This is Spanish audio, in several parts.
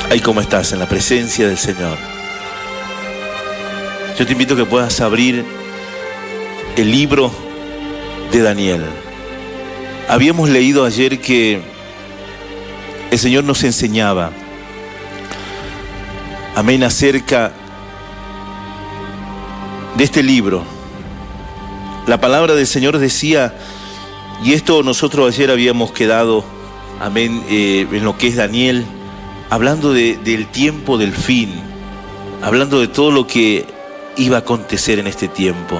Ahí como estás, en la presencia del Señor. Yo te invito a que puedas abrir el libro de Daniel. Habíamos leído ayer que el Señor nos enseñaba, amén, acerca de este libro. La palabra del Señor decía, y esto nosotros ayer habíamos quedado, amén, en lo que es Daniel, hablando del tiempo del fin, hablando de todo lo que iba a acontecer en este tiempo.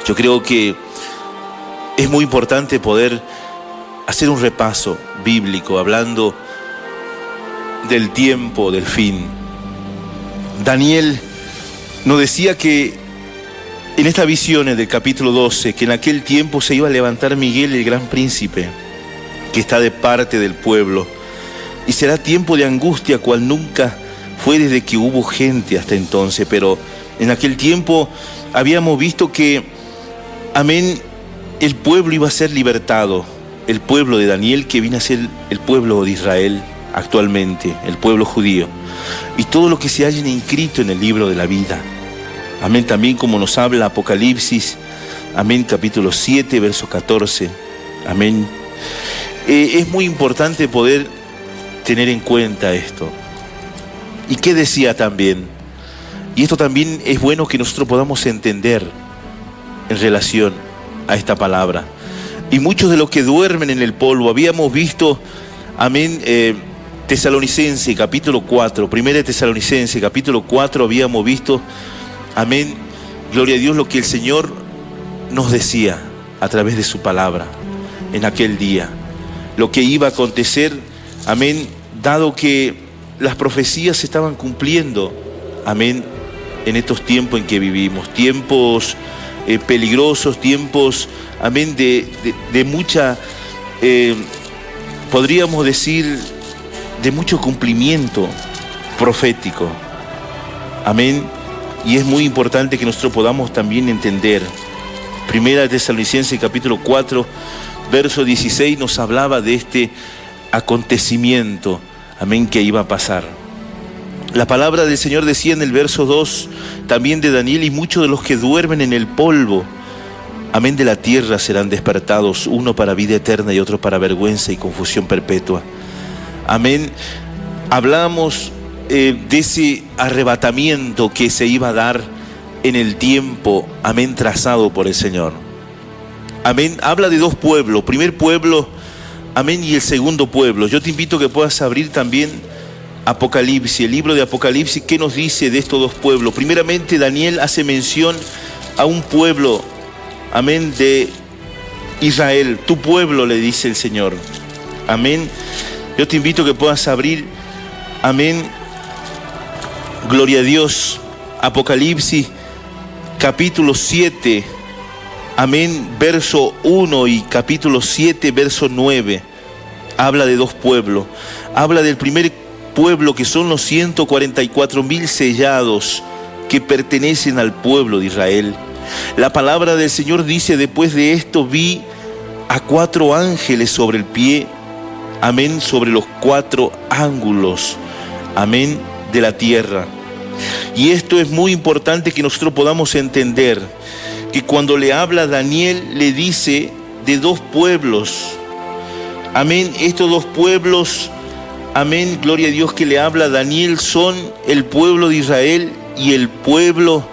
Yo creo que es muy importante poder hacer un repaso bíblico, hablando del tiempo del fin. Daniel nos decía que en estas visiones del capítulo 12, que en aquel tiempo se iba a levantar Miguel, el gran príncipe, que está de parte del pueblo, y será tiempo de angustia cual nunca fue desde que hubo gente hasta entonces. Pero en aquel tiempo habíamos visto que, amén, el pueblo iba a ser libertado, el pueblo de Daniel, que viene a ser el pueblo de Israel actualmente, el pueblo judío, y todo lo que se haya inscrito en el libro de la vida. Amén, también como nos habla Apocalipsis, amén, capítulo 7, verso 14, amén. Es muy importante poder tener en cuenta esto. ¿Y qué decía también? Y esto también es bueno que nosotros podamos entender en relación a esta palabra. Y muchos de los que duermen en el polvo, habíamos visto, amén, Tesalonicense, capítulo 4, primera de Tesalonicense, capítulo 4, habíamos visto, amén, gloria a Dios, lo que el Señor nos decía a través de su palabra en aquel día, lo que iba a acontecer, amén, dado que las profecías se estaban cumpliendo, amén, en estos tiempos en que vivimos, tiempos peligrosos, tiempos, amén, de mucha, podríamos decir, de mucho cumplimiento profético, amén. Y es muy importante que nosotros podamos también entender. Primera de Tesalonicenses, capítulo 4, verso 16, nos hablaba de este acontecimiento, amén, que iba a pasar. La palabra del Señor decía en el verso 2, también de Daniel, y muchos de los que duermen en el polvo, amén, de la tierra serán despertados, uno para vida eterna y otro para vergüenza y confusión perpetua. Amén. Hablamos de ese arrebatamiento que se iba a dar en el tiempo, amén, trazado por el Señor. Amén. Habla de dos pueblos, primer pueblo, amén, y el segundo pueblo. Yo te invito a que puedas abrir también Apocalipsis, el libro de Apocalipsis. ¿Qué nos dice de estos dos pueblos? Primeramente, Daniel hace mención a un pueblo, amén, de Israel. Tu pueblo, le dice el Señor. Amén. Yo te invito a que puedas abrir, amén, gloria a Dios, Apocalipsis, capítulo 7, amén, verso 1 y capítulo 7, verso 9. Habla de dos pueblos. Habla del primer pueblo, que son los 144,000 sellados que pertenecen al pueblo de Israel. La palabra del Señor dice, después de esto vi a 4 ángeles sobre el pie, amén, sobre los 4 ángulos, amén, de la tierra. Y esto es muy importante que nosotros podamos entender, que cuando le habla a Daniel, le dice de dos pueblos, amén. Estos dos pueblos, amén, gloria a Dios, que le habla a Daniel, son el pueblo de Israel y el pueblo,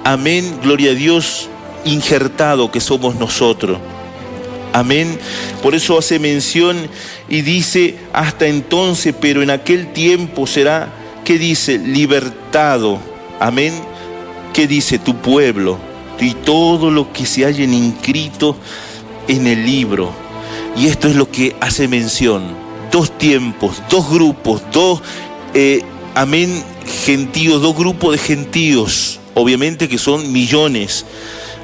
amén, gloria a Dios, injertado, que somos nosotros. Amén. Por eso hace mención y dice, hasta entonces, pero en aquel tiempo será, ¿qué dice? Libertado. Amén. ¿Qué dice? Tu pueblo y todo lo que se hayan inscrito en el libro. Y esto es lo que hace mención. Dos tiempos, dos grupos, amén, gentíos, dos grupos de gentíos, obviamente que son millones.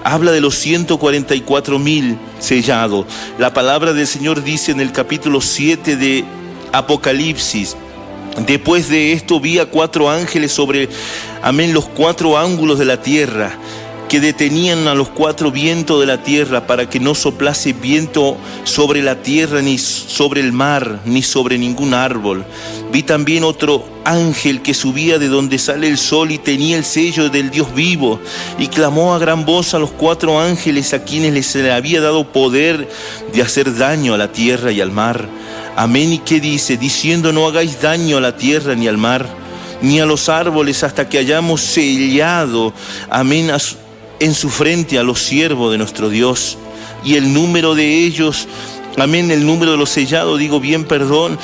Habla de los 144,000 sellados. La palabra del Señor dice en el capítulo 7 de Apocalipsis, después de esto vi a 4 ángeles sobre, amén, los 4 ángulos de la tierra, que detenían a los 4 vientos de la tierra para que no soplase viento sobre la tierra, ni sobre el mar, ni sobre ningún árbol. Vi también otro ángel que subía de donde sale el sol y tenía el sello del Dios vivo, y clamó a gran voz a los 4 ángeles a quienes les se le había dado poder de hacer daño a la tierra y al mar. Amén. ¿Y qué dice? Diciendo: no hagáis daño a la tierra ni al mar, ni a los árboles, hasta que hayamos sellado, amén, en su frente a los siervos de nuestro Dios. Y el número de ellos, amén, el número de los sellados, digo bien, perdón,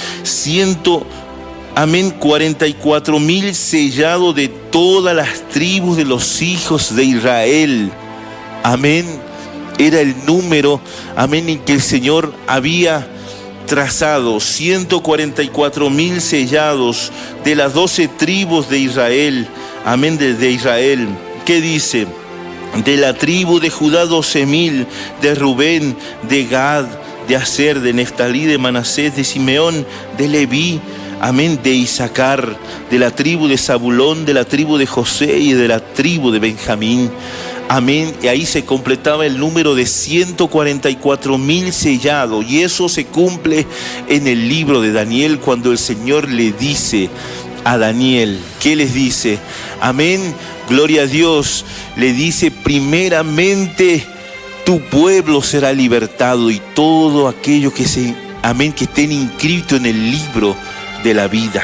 44,000 sellados de todas las tribus de los hijos de Israel. Amén. Era el número, amén, en que el Señor había trazado. 144,000 sellados de las 12 tribus de Israel. Amén, de Israel. ¿Qué dice? De la tribu de Judá 12,000, de Rubén, de Gad, de Aser, de Neftalí, de Manasés, de Simeón, de Leví, amén, de Isaacar, de la tribu de Zabulón, de la tribu de José y de la tribu de Benjamín. Amén. Y ahí se completaba el número de 144,000 sellados. Y eso se cumple en el libro de Daniel, cuando el Señor le dice a Daniel, ¿qué les dice? Amén. Gloria a Dios. Le dice: primeramente tu pueblo será libertado, y todo aquello que amén, que estén inscritos en el libro de la vida.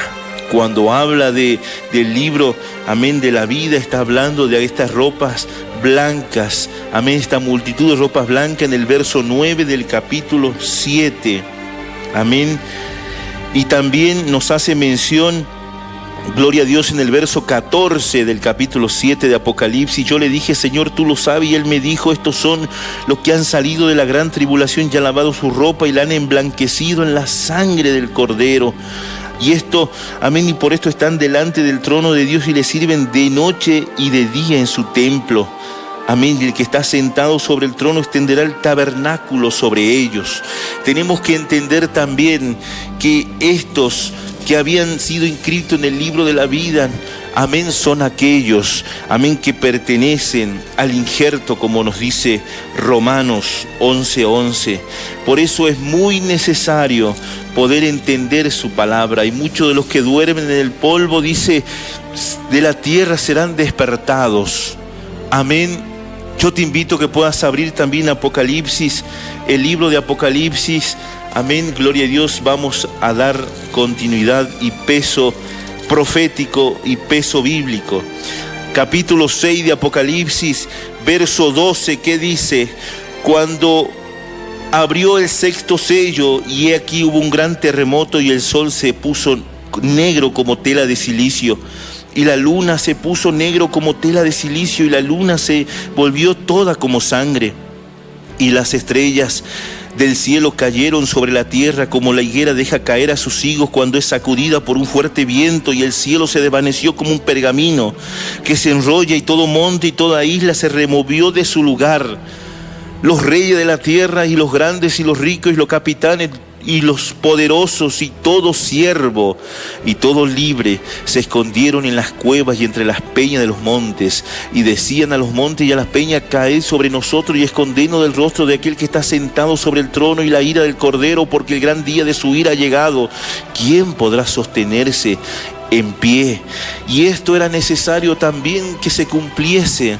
Cuando habla del libro, amén, de la vida, está hablando de estas ropas blancas, amén, esta multitud de ropas blancas en el verso 9 del capítulo 7, amén. Y también nos hace mención, gloria a Dios, en el verso 14 del capítulo 7 de Apocalipsis. Yo le dije: Señor, tú lo sabes. Y Él me dijo: estos son los que han salido de la gran tribulación y han lavado su ropa y la han emblanquecido en la sangre del Cordero. Y esto, amén, y por esto están delante del trono de Dios y le sirven de noche y de día en su templo. Amén. Y el que está sentado sobre el trono extenderá el tabernáculo sobre ellos. Tenemos que entender también que estos que habían sido inscritos en el libro de la vida, amén, son aquellos, amén, que pertenecen al injerto, como nos dice Romanos 11:11. Por eso es muy necesario poder entender su palabra. Y muchos de los que duermen en el polvo, dice, de la tierra serán despertados. Amén. Yo te invito a que puedas abrir también Apocalipsis, el libro de Apocalipsis. Amén, gloria a Dios. Vamos a dar continuidad y peso profético y peso bíblico. Capítulo 6 de Apocalipsis, verso 12, ¿qué dice? Cuando abrió el 6º sello, y he aquí hubo un gran terremoto, y el sol se puso negro como tela de silicio, y la luna se puso negro como tela de silicio, y la luna se volvió toda como sangre, y las estrellas del cielo cayeron sobre la tierra como la higuera deja caer a sus higos cuando es sacudida por un fuerte viento, y el cielo se desvaneció como un pergamino que se enrolla, y todo monte y toda isla se removió de su lugar. Los reyes de la tierra, y los grandes y los ricos y los capitanes y los poderosos y todo siervo y todo libre se escondieron en las cuevas y entre las peñas de los montes, y decían a los montes y a las peñas: caed sobre nosotros y escondenos del rostro de aquel que está sentado sobre el trono y la ira del Cordero, porque el gran día de su ira ha llegado. ¿Quién podrá sostenerse en pie? Y esto era necesario también que se cumpliese,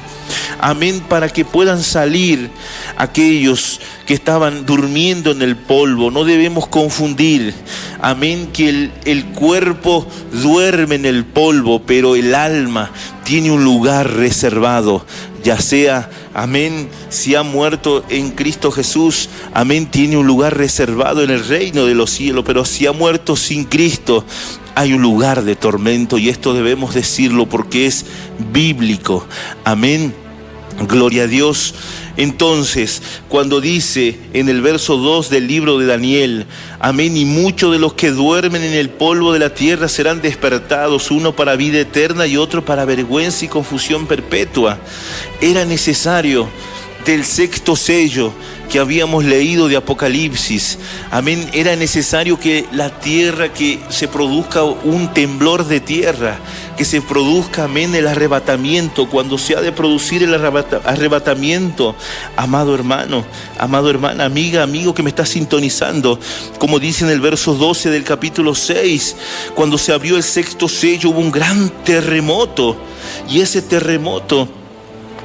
amén, para que puedan salir aquellos que estaban durmiendo en el polvo. No debemos confundir, amén, que el cuerpo duerme en el polvo, pero el alma tiene un lugar reservado, ya sea, amén, si ha muerto en Cristo Jesús, amén, tiene un lugar reservado en el reino de los cielos, pero si ha muerto sin Cristo, hay un lugar de tormento, y esto debemos decirlo porque es bíblico. Amén. Gloria a Dios. Entonces, cuando dice en el verso 2 del libro de Daniel, amén, y muchos de los que duermen en el polvo de la tierra serán despertados, uno para vida eterna y otro para vergüenza y confusión perpetua. Era necesario del sexto sello que habíamos leído de Apocalipsis. Amén. Era necesario que la tierra, que se produzca un temblor de tierra, que se produzca, amén, el arrebatamiento. Cuando se ha de producir el arrebatamiento, amado hermano, amada hermana, amiga, amigo que me está sintonizando, como dice en el verso 12 del capítulo 6, cuando se abrió el sexto sello hubo un gran terremoto, y ese terremoto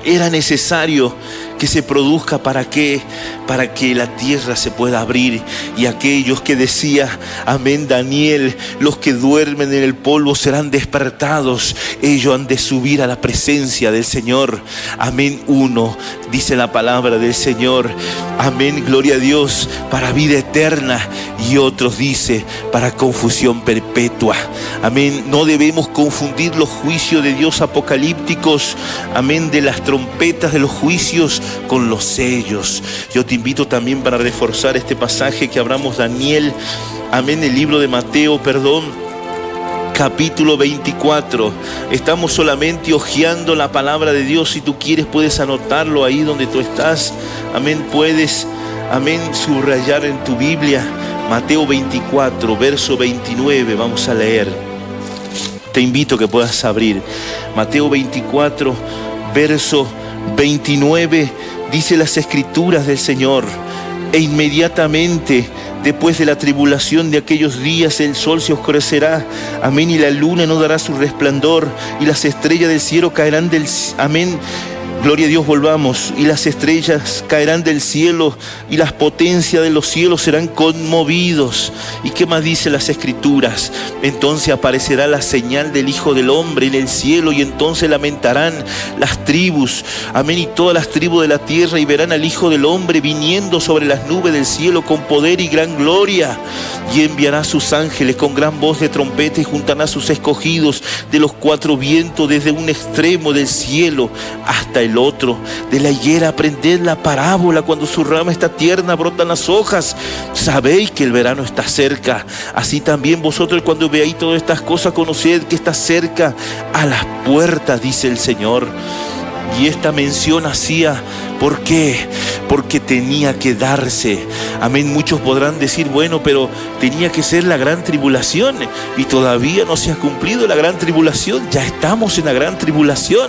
era necesario que se produzca. ¿Para qué? Para que la tierra se pueda abrir, y aquellos que decía, amén, Daniel, los que duermen en el polvo serán despertados, ellos han de subir a la presencia del Señor. Amén. Uno, dice la palabra del Señor, amén, gloria a Dios, para vida eterna, y otros dice para confusión perpetua. Amén. No debemos confundir los juicios de Dios apocalípticos, amén, de las trompetas, de los juicios, con los sellos. Yo te invito también, para reforzar este pasaje, que abramos Daniel, amén, el libro de Mateo, capítulo 24. Estamos solamente hojeando la palabra de Dios. Si tú quieres, puedes anotarlo ahí donde tú estás. Amén. Puedes, amén, subrayar en tu Biblia. Mateo 24, verso 29. Vamos a leer. Te invito a que puedas abrir. Mateo 24, verso 29. Dice las Escrituras del Señor: e inmediatamente después de la tribulación de aquellos días, el sol se oscurecerá, amén, y la luna no dará su resplandor, y las estrellas del cielo caerán del... Amén. Gloria a Dios, volvamos. Y las estrellas caerán del cielo, y las potencias de los cielos serán conmovidos. ¿Y qué más dice las Escrituras? Entonces aparecerá la señal del Hijo del Hombre en el cielo, y entonces lamentarán las tribus, amén, y todas las tribus de la tierra, y verán al Hijo del Hombre viniendo sobre las nubes del cielo con poder y gran gloria. Y enviará a sus ángeles con gran voz de trompeta, y juntará a sus escogidos de los cuatro vientos, desde un extremo del cielo hasta el otro. De la higuera aprended la parábola: cuando su rama está tierna, brotan las hojas. Sabéis que el verano está cerca. Así también vosotros, cuando veáis todas estas cosas, conoced que está cerca a las puertas, dice el Señor. Y esta mención hacía, ¿por qué? Porque tenía que darse. Amén. Muchos podrán decir, bueno, pero tenía que ser la gran tribulación, y todavía no se ha cumplido la gran tribulación. Ya estamos en la gran tribulación.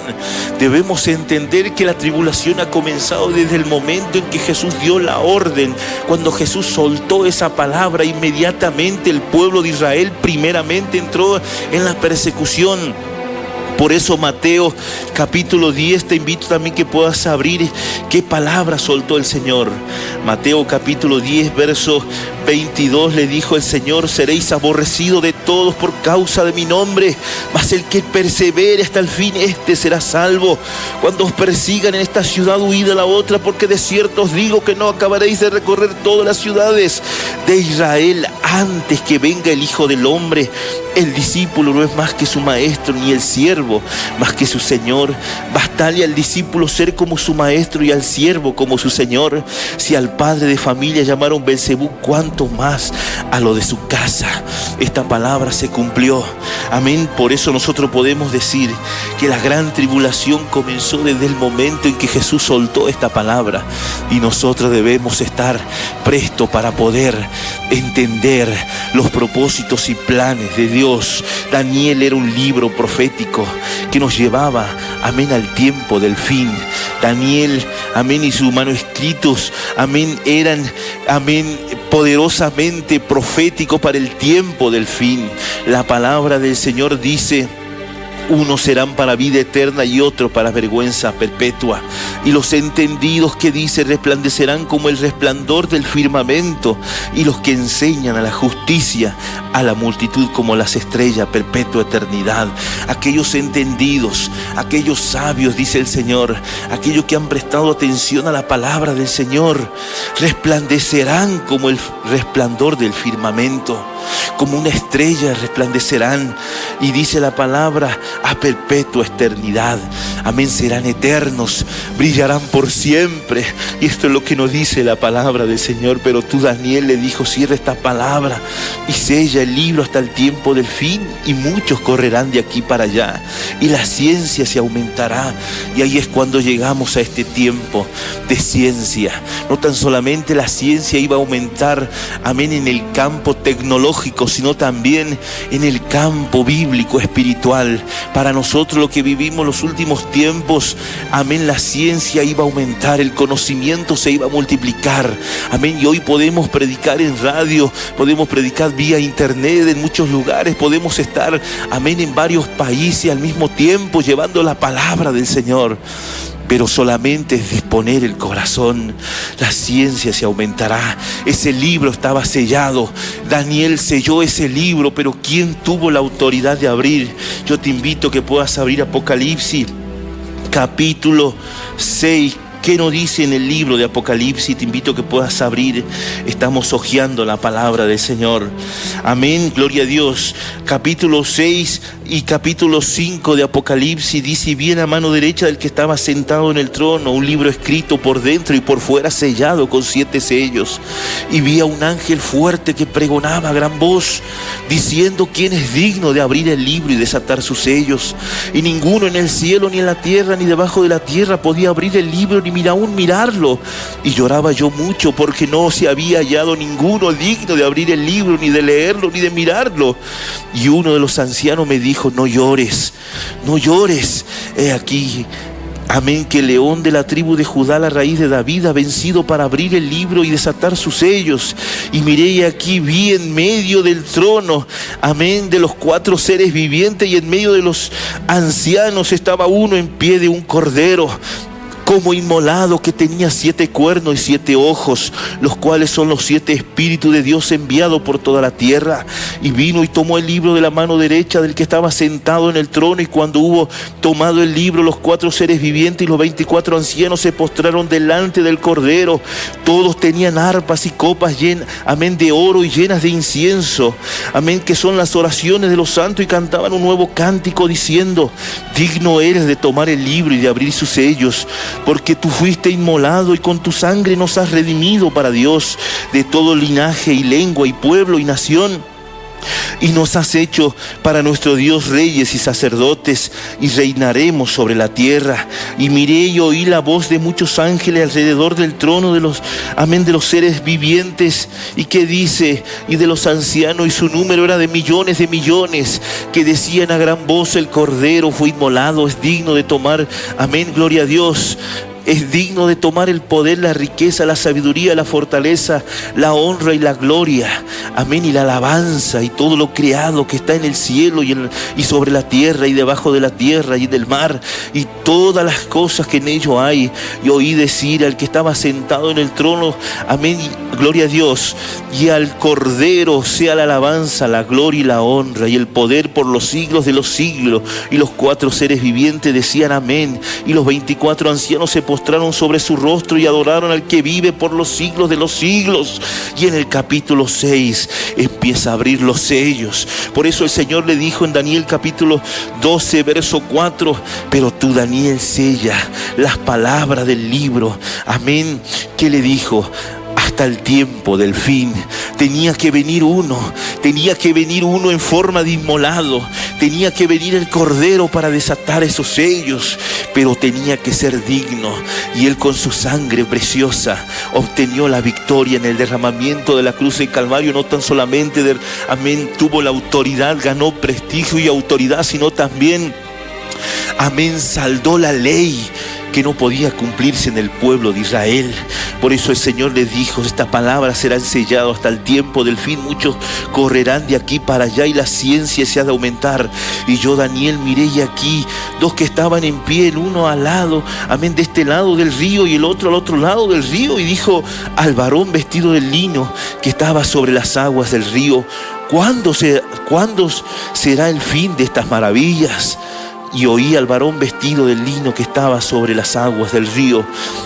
Debemos entender que la tribulación ha comenzado desde el momento en que Jesús dio la orden. Cuando Jesús soltó esa palabra, inmediatamente el pueblo de Israel primeramente entró en la persecución. Por eso Mateo capítulo 10, te invito también que puedas abrir qué palabra soltó el Señor. Mateo capítulo 10, verso 22, le dijo el Señor: seréis aborrecidos de todos por causa de mi nombre, mas el que persevere hasta el fin, este será salvo. Cuando os persigan en esta ciudad, huid a la otra, porque de cierto os digo que no acabaréis de recorrer todas las ciudades de Israel antes que venga el Hijo del Hombre. El discípulo no es más que su maestro, ni el siervo más que su señor. Bastale al discípulo ser como su maestro, y al siervo como su señor. Si al padre de familia llamaron Belzebú, cuánto más a lo de su casa. Esta palabra se cumplió. Amén. Por eso nosotros podemos decir que la gran tribulación comenzó desde el momento en que Jesús soltó esta palabra, y nosotros debemos estar prestos para poder entender los propósitos y planes de Dios. Daniel era un libro profético que nos llevaba, amén, al tiempo del fin. Daniel, amén, y sus manuscritos, amén, eran, amén, poderosamente proféticos para el tiempo del fin. La palabra del Señor dice: unos serán para vida eterna y otros para vergüenza perpetua. Y los entendidos, que dice, resplandecerán como el resplandor del firmamento. Y los que enseñan a la justicia a la multitud como las estrellas, perpetua eternidad. Aquellos entendidos, aquellos sabios, dice el Señor, aquellos que han prestado atención a la palabra del Señor, resplandecerán como el resplandor del firmamento. como una estrella resplandecerán. Y dice la palabra, a perpetua eternidad. Amén, serán eternos, brillarán por siempre. Y esto es lo que nos dice la palabra del Señor. Pero tú, Daniel, le dijo, cierra esta palabra y sella el libro hasta el tiempo del fin, y muchos correrán de aquí para allá, y la ciencia se aumentará. Y ahí es cuando llegamos a este tiempo de ciencia. No tan solamente la ciencia iba a aumentar, amén, en el campo tecnológico, sino también en el campo bíblico, espiritual. Para nosotros, lo que vivimos los últimos tiempos, amén, la ciencia iba a aumentar, el conocimiento se iba a multiplicar, amén. Y hoy podemos predicar en radio, podemos predicar vía internet en muchos lugares, podemos estar, amén, en varios países al mismo tiempo llevando la palabra del Señor. Pero solamente es disponer el corazón, la ciencia se aumentará. Ese libro estaba sellado, Daniel selló ese libro, pero ¿quién tuvo la autoridad de abrir? Yo te invito a que puedas abrir Apocalipsis capítulo 6. ¿Qué nos dice en el libro de Apocalipsis? Te invito a que puedas abrir. Estamos hojeando la palabra del Señor. Amén, gloria a Dios. Capítulo 6 y capítulo 5 de Apocalipsis dice: y vi en la mano derecha del que estaba sentado en el trono un libro escrito por dentro y por fuera, sellado con 7 sellos. Y vi a un ángel fuerte que pregonaba a gran voz, diciendo: ¿quién es digno de abrir el libro y desatar sus sellos? Y ninguno en el cielo, ni en la tierra, ni debajo de la tierra podía abrir el libro, ni aún mirarlo. Y lloraba yo mucho, porque no se había hallado ninguno digno de abrir el libro, ni de leerlo, ni de mirarlo. Y uno de los ancianos me dijo: no llores, no llores. He aquí, amén, que el león de la tribu de Judá, la raíz de David, ha vencido para abrir el libro y desatar sus sellos. Y miré, y aquí vi en medio del trono, amén, de los 4 seres vivientes, y en medio de los ancianos estaba uno en pie de un cordero, como inmolado, que tenía 7 cuernos y 7 ojos, los cuales son los 7 espíritus de Dios enviados por toda la tierra. Y vino y tomó el libro de la mano derecha del que estaba sentado en el trono. Y cuando hubo tomado el libro, los 4 seres vivientes y los 24 ancianos se postraron delante del cordero. Todos tenían arpas y copas llenas, amén, de oro y llenas de incienso, amén, que son las oraciones de los santos, y cantaban un nuevo cántico diciendo: digno eres de tomar el libro y de abrir sus sellos, porque tú fuiste inmolado y con tu sangre nos has redimido para Dios de todo linaje y lengua y pueblo y nación. Y nos has hecho para nuestro Dios reyes y sacerdotes, y reinaremos sobre la tierra. Y miré y oí la voz de muchos ángeles alrededor del trono de los, amén, de los seres vivientes, y que dice, y de los ancianos, y su número era de millones, que decían a gran voz: el Cordero fue inmolado, es digno de tomar, amén, gloria a Dios, es digno de tomar el poder, la riqueza, la sabiduría, la fortaleza, la honra y la gloria, amén, y la alabanza, y todo lo creado que está en el cielo y sobre la tierra y debajo de la tierra y del mar, y todas las cosas que en ello hay. Y oí decir al que estaba sentado en el trono, amén, gloria a Dios, y al Cordero sea la alabanza, la gloria y la honra y el poder por los siglos de los siglos. Y los 4 seres vivientes decían amén, y los 24 ancianos se postraron sobre su rostro y adoraron al que vive por los siglos de los siglos. Y en el capítulo 6 empieza a abrir los sellos. Por eso el Señor le dijo en Daniel capítulo 12 verso 4: pero tú, Daniel, sella las palabras del libro. Amén. ¿Qué le dijo? Hasta el tiempo del fin. Tenía que venir uno en forma de inmolado, tenía que venir el Cordero para desatar esos sellos, pero tenía que ser digno, y él con su sangre preciosa obtenió la victoria en el derramamiento de la cruz del Calvario. No tan solamente amén, tuvo la autoridad, ganó prestigio y autoridad, sino también, amén, saldó la ley que no podía cumplirse en el pueblo de Israel. Por eso el Señor les dijo: esta palabra será sellada hasta el tiempo del fin. Muchos correrán de aquí para allá, y la ciencia se ha de aumentar. Y yo, Daniel, miré, y aquí 2 que estaban en pie, el uno al lado, amén, de este lado del río, y el otro al otro lado del río. Y dijo al varón vestido de lino que estaba sobre las aguas del río: ¿Cuándo será el fin de estas maravillas? y oí al varón vestido de lino que estaba sobre las aguas del río,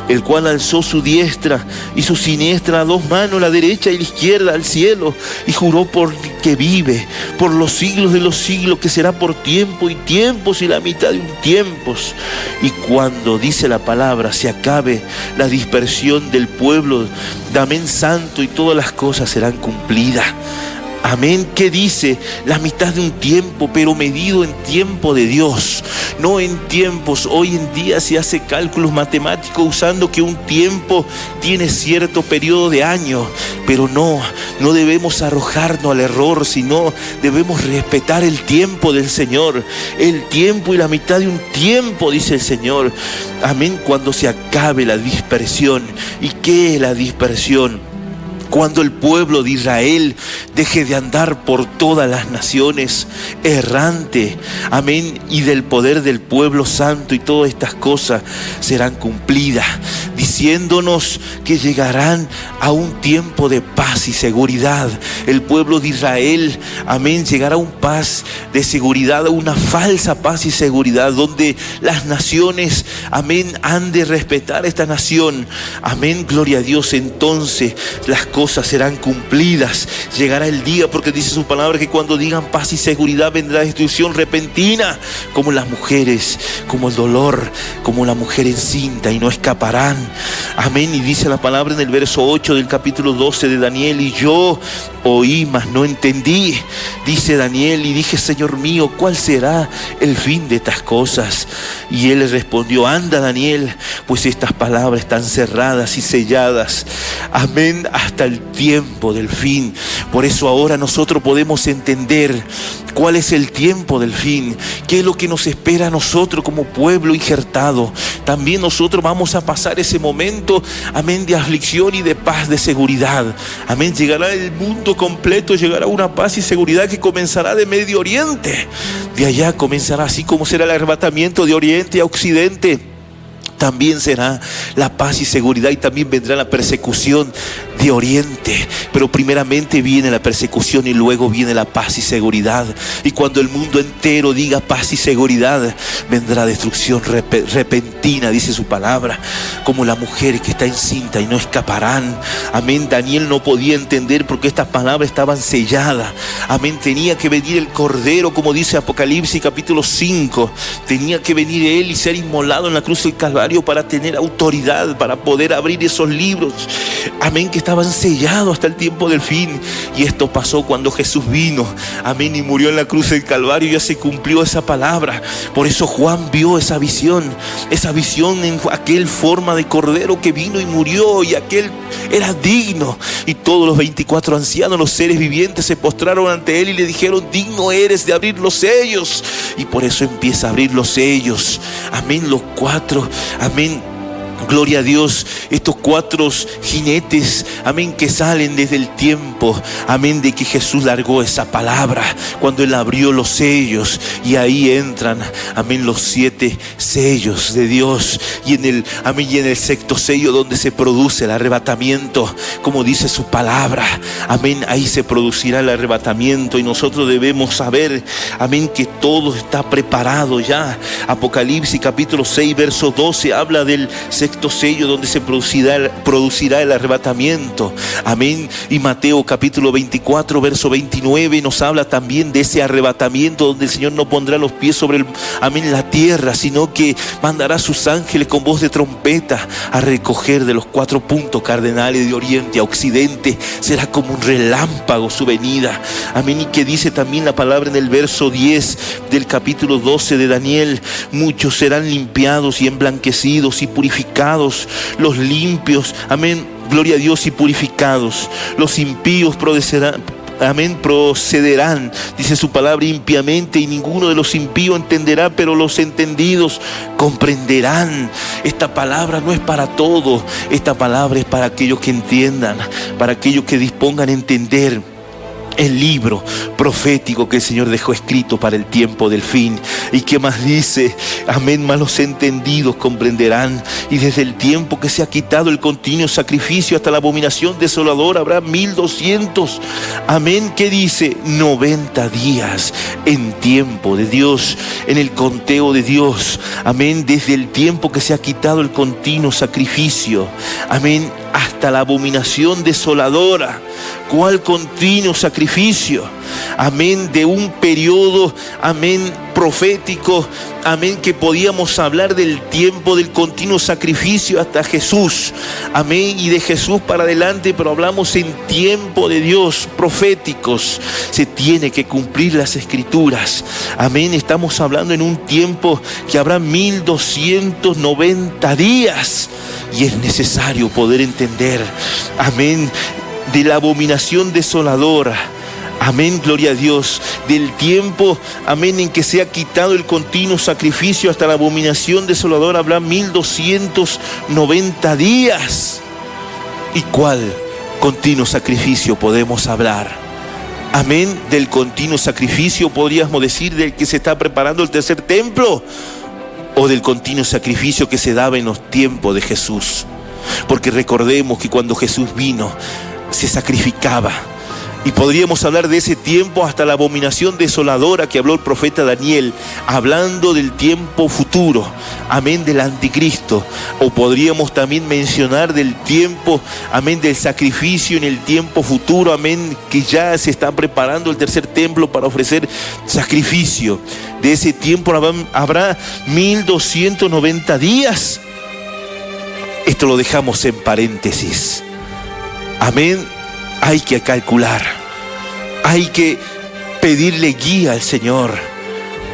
el cual alzó su diestra y su siniestra a 2 manos, la derecha y la izquierda, al cielo, y juró por que vive por los siglos de los siglos, que será por tiempo y tiempos y la mitad de un tiempos. Y cuando, dice la palabra, se acabe la dispersión del pueblo, amén, santo, y todas las cosas serán cumplidas. Amén. ¿Qué dice? La mitad de un tiempo, pero medido en tiempo de Dios, no en tiempos. Hoy en día se hace cálculos matemáticos usando que un tiempo tiene cierto periodo de años, pero no debemos arrojarnos al error, sino debemos respetar el tiempo del Señor. El tiempo y la mitad de un tiempo, dice el Señor. Amén. Cuando se acabe la dispersión. ¿Y qué es la dispersión? Cuando el pueblo de Israel deje de andar por todas las naciones errante, amén, y del poder del pueblo santo, y todas estas cosas serán cumplidas, diciéndonos que llegarán a un tiempo de paz y seguridad. El pueblo de Israel, amén, llegará a un paz de seguridad, a una falsa paz y seguridad, donde las naciones, amén, han de respetar esta nación, amén, gloria a Dios. Entonces las cosas serán cumplidas. Llegará el día, porque dice su palabra, que cuando digan paz y seguridad vendrá destrucción repentina, como las mujeres, como el dolor, como la mujer encinta, y no escaparán. Amén. Y dice la palabra en el verso 8 del capítulo 12 de Daniel: y yo oí, mas no entendí, dice Daniel, y dije: Señor mío, ¿cuál será el fin de estas cosas? Y él le respondió: anda, Daniel, pues estas palabras están cerradas y selladas, amén, hasta el tiempo del fin. Por eso ahora nosotros podemos entender cuál es el tiempo del fin, qué es lo que nos espera a nosotros como pueblo injertado. También nosotros vamos a pasar ese momento, amén, de aflicción y de paz, de seguridad. Amén. Llegará el mundo completo, llegará una paz y seguridad que comenzará de Medio Oriente. De allá comenzará, así como será el arrebatamiento de Oriente a Occidente, también será la paz y seguridad, y también vendrá la persecución de Oriente. Pero primeramente viene la persecución y luego viene la paz y seguridad. Y cuando el mundo entero diga paz y seguridad, vendrá destrucción repentina, dice su palabra, como la mujer que está encinta, y no escaparán. Amén. Daniel no podía entender porque estas palabras estaban selladas. Amén. Tenía que venir el Cordero, como dice Apocalipsis capítulo 5. Tenía que venir Él y ser inmolado en la cruz del Calvario para tener autoridad, para poder abrir esos libros, amén, que estaban sellados hasta el tiempo del fin. Y esto pasó cuando Jesús vino, amén, y murió en la cruz del Calvario. Ya se cumplió esa palabra. Por eso Juan vio esa visión en aquel forma de cordero que vino y murió, y aquel era digno. Y todos los 24 ancianos, los seres vivientes, se postraron ante él y le dijeron: digno eres de abrir los sellos. Y por eso empieza a abrir los sellos, amén, los 4, amén, gloria a Dios, estos 4 jinetes, amén, que salen desde el tiempo, amén, de que Jesús largó esa palabra, cuando Él abrió los sellos, y ahí entran, amén, los 7 sellos de Dios, y en el, amén, y en el 6º sello, donde se produce el arrebatamiento, como dice su palabra, amén, ahí se producirá el arrebatamiento. Y nosotros debemos saber, amén, que todo está preparado ya. Apocalipsis capítulo 6 verso 12 habla del 6º sello, donde se producirá el arrebatamiento, amén. Y Mateo capítulo 24 verso 29 nos habla también de ese arrebatamiento, donde el Señor no pondrá los pies sobre amén, la tierra, sino que mandará a sus ángeles con voz de trompeta a recoger de los 4 puntos cardenales, de oriente a occidente. Será como un relámpago su venida, amén. Y que dice también la palabra en el verso 10 del capítulo 12 de Daniel: muchos serán limpiados y emblanquecidos y purificados, los limpios, amén, gloria a Dios, y purificados. Los impíos procederán, dice su palabra, impíamente, y ninguno de los impíos entenderá, pero los entendidos comprenderán. Esta palabra no es para todos, esta palabra es para aquellos que entiendan, para aquellos que dispongan a entender. el libro profético que el Señor dejó escrito para el tiempo del fin. ¿Y qué más dice? Amén, más los entendidos comprenderán. Y desde el tiempo que se ha quitado el continuo sacrificio hasta la abominación desoladora habrá 1200. Amén, ¿qué dice? 90 días en tiempo de Dios, en el conteo de Dios. Amén, desde el tiempo que se ha quitado el continuo sacrificio. Amén, hasta la abominación desoladora. ¿Cuál continuo sacrificio? Amén, de un periodo, amén, profético, amén, que podíamos hablar del tiempo del continuo sacrificio hasta Jesús, amén, y de Jesús para adelante, pero hablamos en tiempo de Dios, proféticos. Se tiene que cumplir las escrituras, amén. Estamos hablando en un tiempo que habrá 1290 días, y es necesario poder entender, amén, de la abominación desoladora. Amén, gloria a Dios, del tiempo, amén, en que se ha quitado el continuo sacrificio hasta la abominación desoladora habrá 1290 días. ¿Y cuál continuo sacrificio podemos hablar? Amén, del continuo sacrificio podríamos decir del que se está preparando el tercer templo, o del continuo sacrificio que se daba en los tiempos de Jesús. Porque recordemos que cuando Jesús vino, se sacrificaba. Y podríamos hablar de ese tiempo hasta la abominación desoladora que habló el profeta Daniel, hablando del tiempo futuro, amén, del anticristo. O podríamos también mencionar del tiempo, amén, del sacrificio en el tiempo futuro, amén, que ya se está preparando el tercer templo para ofrecer sacrificio. De ese tiempo habrá 1290 días. Esto lo dejamos en paréntesis. Amén. Hay que calcular, hay que pedirle guía al Señor.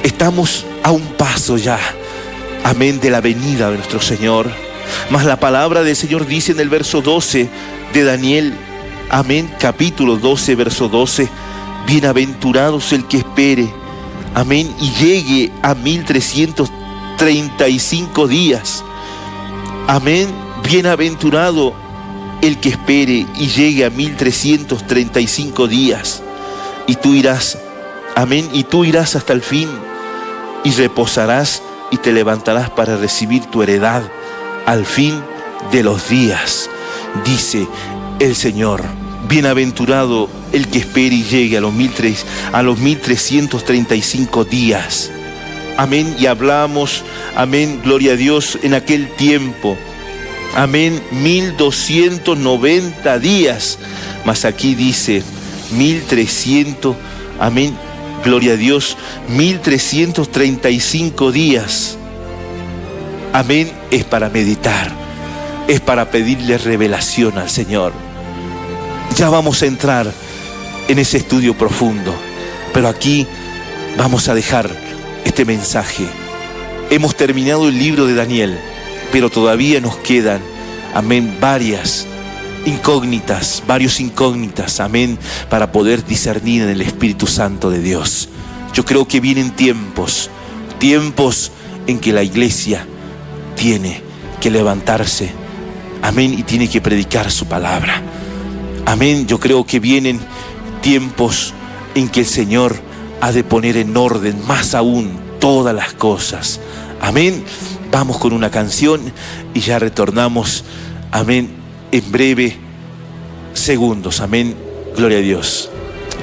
Estamos a un paso ya, amén, de la venida de nuestro Señor. Mas la palabra del Señor dice en el verso 12 de Daniel, amén, capítulo 12, verso 12, bienaventurados el que espere, amén, y llegue a 1335 días. Amén, bienaventurado el que espere y llegue a 1335 días. Y tú irás, amén, y tú irás hasta el fin y reposarás y te levantarás para recibir tu heredad al fin de los días, dice el Señor. Bienaventurado el que espere y llegue a los 1335 días. Amén, y hablamos, amén, gloria a Dios, en aquel tiempo. Amén, 1290 días, mas aquí dice 1300, amén, gloria a Dios, 1335 días. Amén, es para meditar, es para pedirle revelación al Señor. Ya vamos a entrar en ese estudio profundo, pero aquí vamos a dejar este mensaje. Hemos terminado el libro de Daniel, pero todavía nos quedan, amén, varias incógnitas, amén, para poder discernir en el Espíritu Santo de Dios. Yo creo que vienen tiempos en que la iglesia tiene que levantarse, amén, y tiene que predicar su palabra. Amén, yo creo que vienen tiempos en que el Señor ha de poner en orden más aún todas las cosas. Amén. Vamos con una canción y ya retornamos, amén, en breve segundos, amén, gloria a Dios.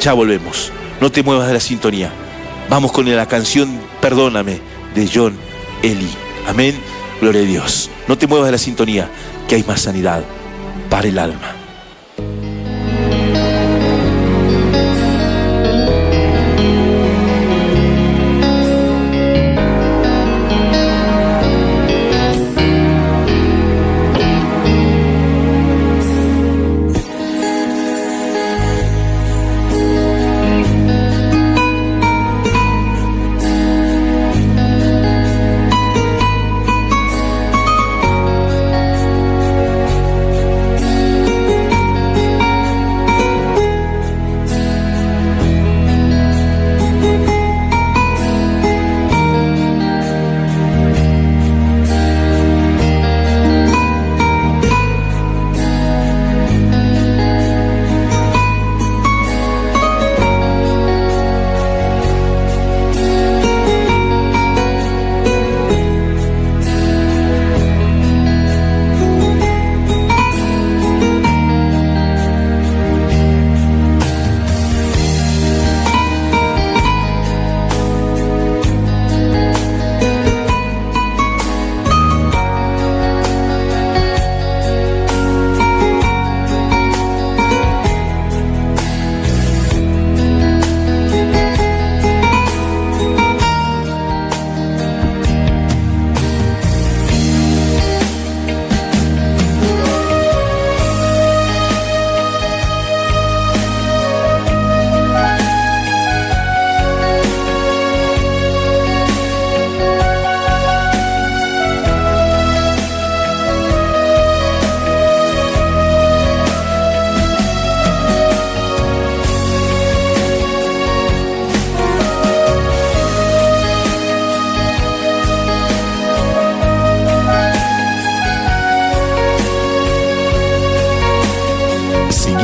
Ya volvemos, no te muevas de la sintonía. Vamos con la canción Perdóname de John Eli, amén, gloria a Dios. No te muevas de la sintonía, que hay más sanidad para el alma.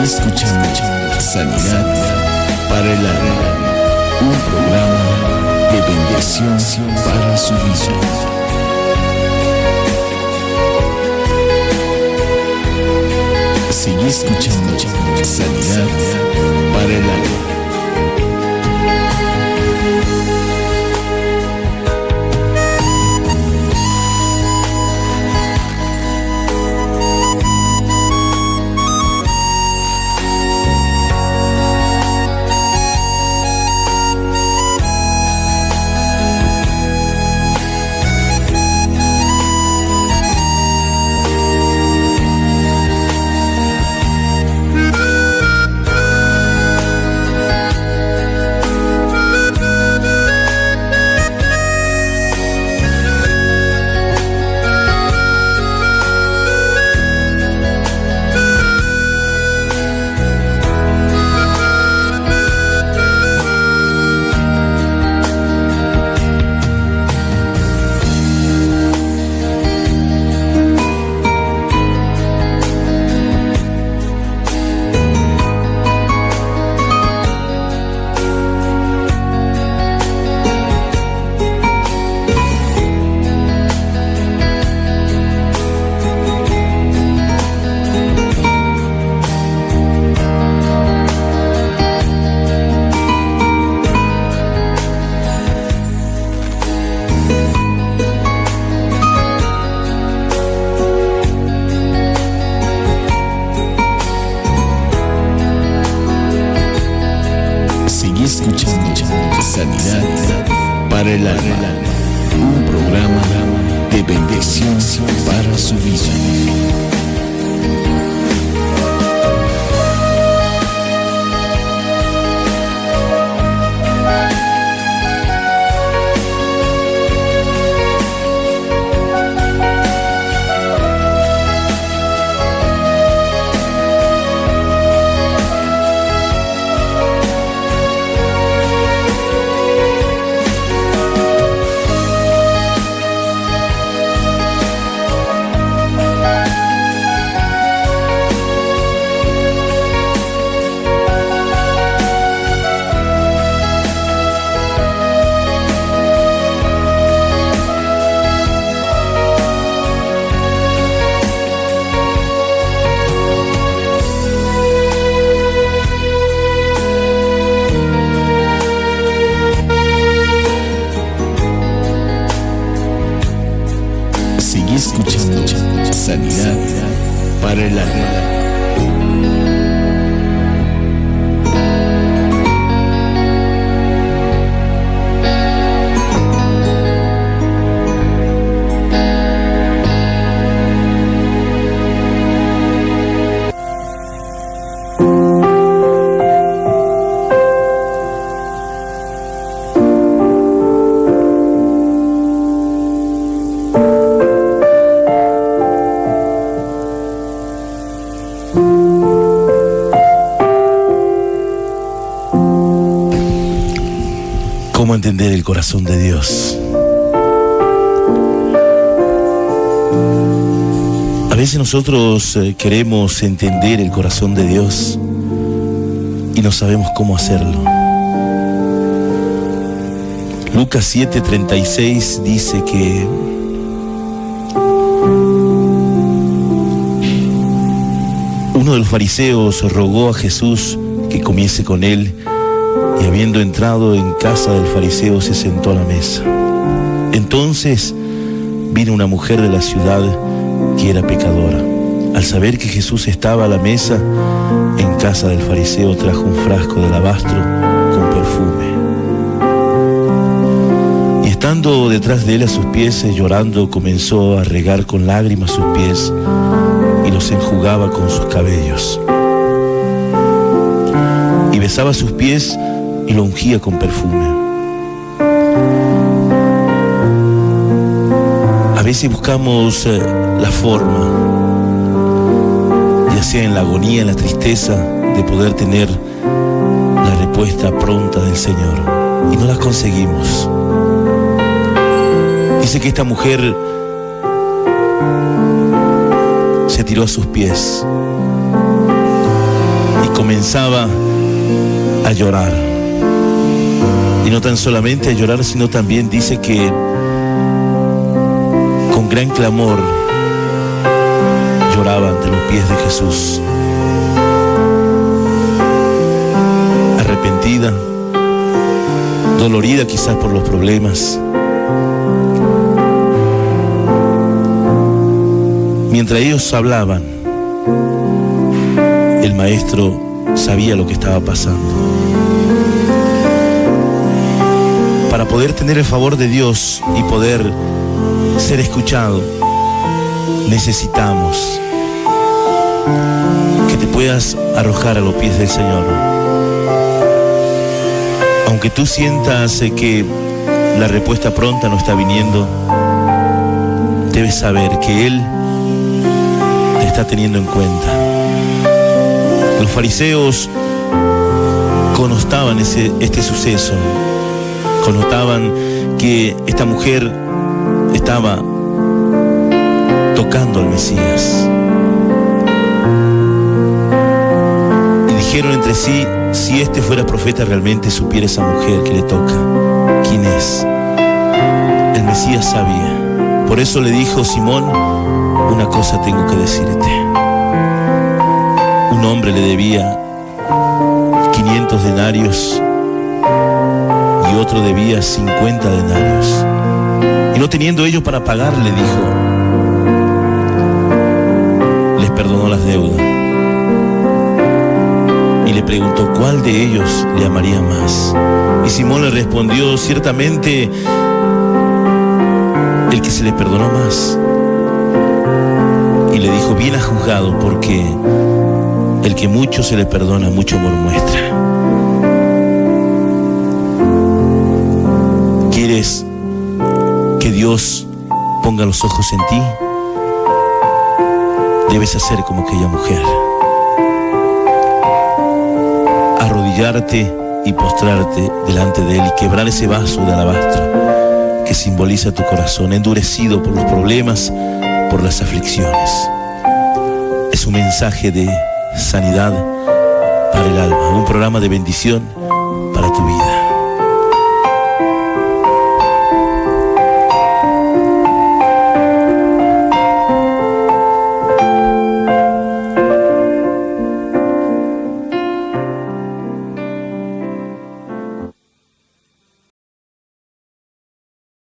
escuchando Sanidad para el Alma, un programa de bendición para su vida. Sigue escuchando Sanidad para el Alma. Sanidad para el Alma, un programa de bendición para su vida. Sigue escuchando Sanidad para el Alma. ¿Cómo entender el corazón de Dios? A veces nosotros queremos entender el corazón de Dios y no sabemos cómo hacerlo. Lucas 7:36 dice que uno de los fariseos rogó a Jesús que comiese con él, y habiendo entrado en casa del fariseo se sentó a la mesa. Entonces vino una mujer de la ciudad que era pecadora. Al saber que Jesús estaba a la mesa en casa del fariseo, trajo un frasco de alabastro con perfume. Y estando detrás de él a sus pies, llorando, comenzó a regar con lágrimas sus pies y los enjugaba con sus cabellos. Y besaba sus pies y lo ungía con perfume. A veces buscamos la forma, ya sea en la agonía, en la tristeza, de poder tener la respuesta pronta del Señor, y no la conseguimos. Dice que esta mujer se tiró a sus pies comenzaba a llorar. Y no tan solamente a llorar, sino también dice que con gran clamor lloraba ante los pies de Jesús. Arrepentida, dolorida quizás por los problemas. Mientras ellos hablaban, el maestro sabía lo que estaba pasando. Para poder tener el favor de Dios y poder ser escuchado, necesitamos que te puedas arrojar a los pies del Señor. Aunque tú sientas que la respuesta pronta no está viniendo, debes saber que Él te está teniendo en cuenta. Los fariseos connotaban este suceso, connotaban que esta mujer estaba tocando al Mesías. Y dijeron entre sí: si este fuera profeta, realmente supiera esa mujer que le toca quién es. El Mesías sabía. Por eso le dijo: Simón, una cosa tengo que decirte. Un hombre le debía 500 denarios y otro debía 50 denarios. Y no teniendo ellos para pagar, le dijo, les perdonó las deudas. Y le preguntó cuál de ellos le amaría más. Y Simón le respondió: ciertamente el que se le perdonó más. Y le dijo: bien has juzgado, porque el que mucho se le perdona, mucho amor muestra. ¿Quieres que Dios ponga los ojos en ti? Debes hacer como aquella mujer. Arrodillarte y postrarte delante de Él y quebrar ese vaso de alabastro que simboliza tu corazón, endurecido por los problemas, por las aflicciones. Es un mensaje de sanidad para el alma, un programa de bendición